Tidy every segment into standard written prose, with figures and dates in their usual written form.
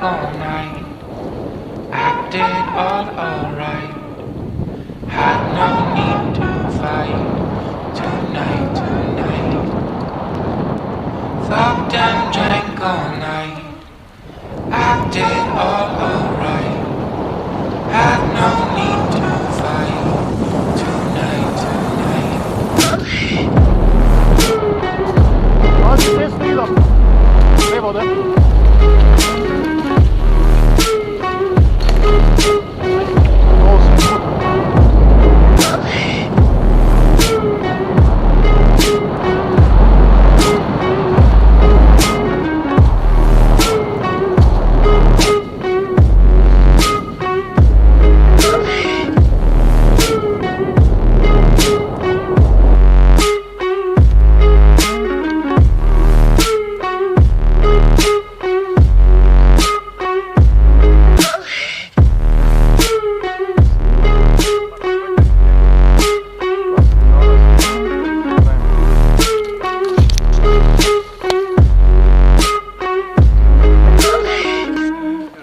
all night. Acted all alright. Had no need to fight. Tonight. Fucked and drank all night. Acted all alright. Had no need to fight. Tonight. Ja, det är stilla. Det var det.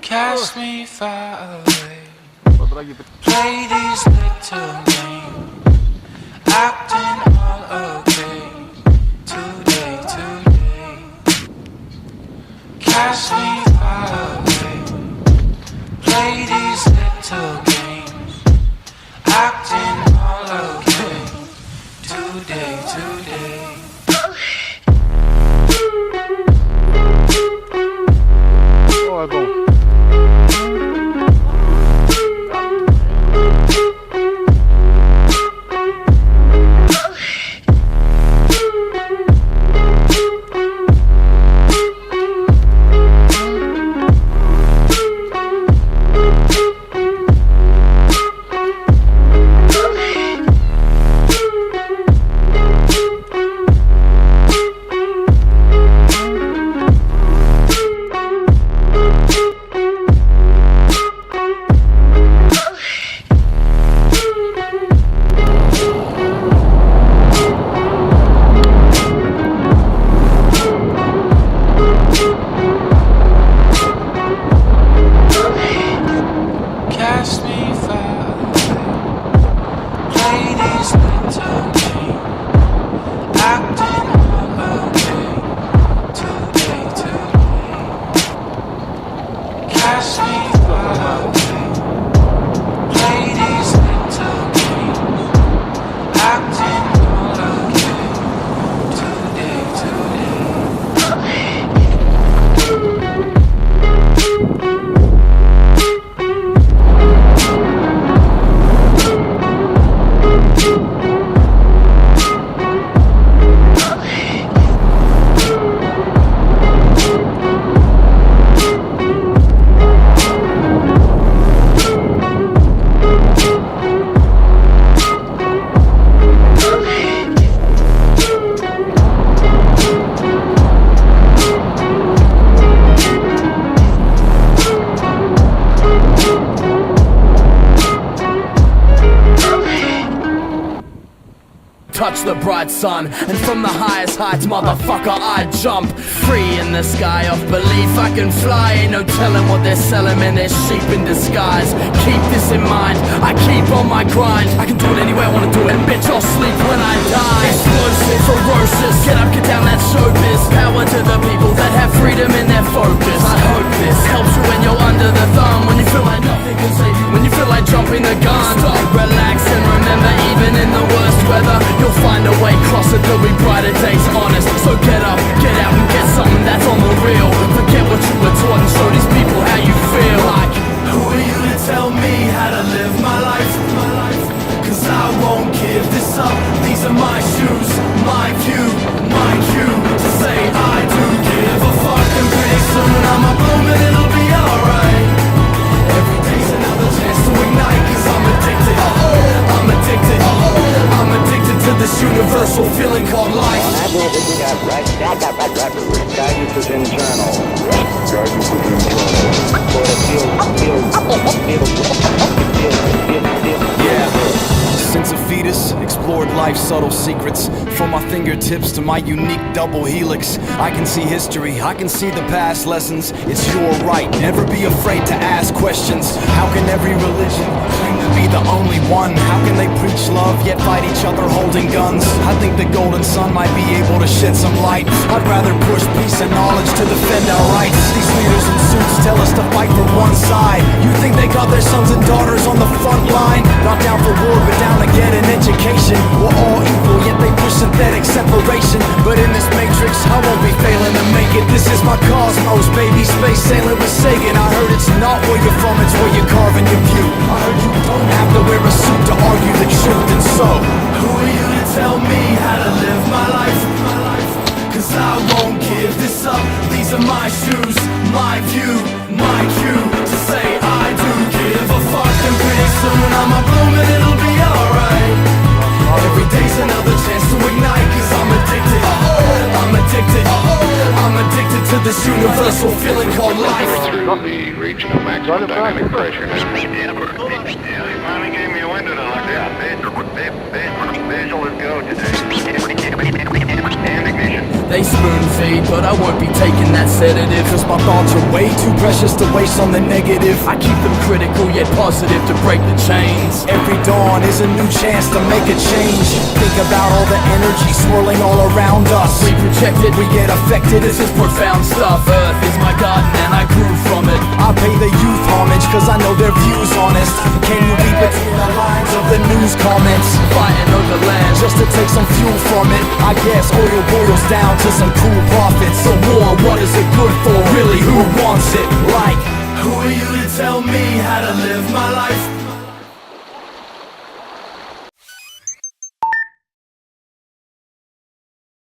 Cast me far away. Play these little games. Acting all okay. Today. Cast me far away. Play these little games. Acting all okay. Today. Så är bra. Cast me far away. Play these little games. Acting all okay. Today. Cast me far away. Play these little games. Acting all okay. Today. Touch the bright sun, and from the highest heights, motherfucker, I jump. Free in the sky of belief I can fly. Ain't no telling what they're selling, man, they're sheep in disguise. Keep this in mind, I keep on my grind. I can do it any way I wanna do it, and bitch, I'll sleep when I die. Explosive, ferocious, get up, get down, that's showbiz. Power to the people that have freedom in their focus. I hope this helps you when you're under the thumb. When you feel like nothing can save you, when you feel like jumping the gun. Stop, relax, and remember, even in the worst weather, you'll find a way, cross it, there'll be brighter days, honest. So get up, get out and get something that's on the real. Forget what you were taught and show these people how you feel. Like, who are you to tell me how to live my life? Cause I won't give this up. These are my shoes, my view, my cue to say I do give a fuck and subtle secrets. From my fingertips to my unique double helix, I can see history, I can see the past lessons. It's your right, never be afraid to ask questions. How can every religion claim to be the only one? How can they preach love yet fight each other holding guns? I think the golden sun might be able to shed some light. I'd rather push peace and knowledge to defend our rights. These leaders in suits tell us to fight for one side. You think they got their sons and daughters on the front line? Not down for war, but down to get an education. We're all equal, yet they push synthetic separation. But in this matrix, I won't be failing to make it. This is my cosmos, baby, space sailing with Sagan. I heard it's not where you're from, it's where you're carving your view. I heard you don't have to wear a suit to argue the truth. And so, who are you to tell me how to live my life? Cause I won't give this up. These are my shoes, my view, my cue to say I do give a fuck. And pretty soon I'ma bloom and it'll be alright. Every day's another chance to ignite. Cause I'm addicted, I'm addicted, I'm addicted to this universal feeling called life. We reached a maximum dynamic pressure. Yeah, he finally gave me a window to look at. Visual is go today. And ignition. They spoon feed, but I won't be taking that sedative. Cause my thoughts are way too precious to waste on the negative. I keep them critical yet positive to break the chains. Every dawn is a new chance to make a change. Think about all the energy swirling all around us. We project it, We get affected. this is profound stuff. Earth is my garden and I grew from it. I pay the youth homage cause I know their views honest. Can you read between the lines of the news comments? Fighting over land Just to take some fuel from it. I guess oil boils down to some cool profits. So war, what is it good for? Really, who wants it? Like, Who are you to tell me how to live my life?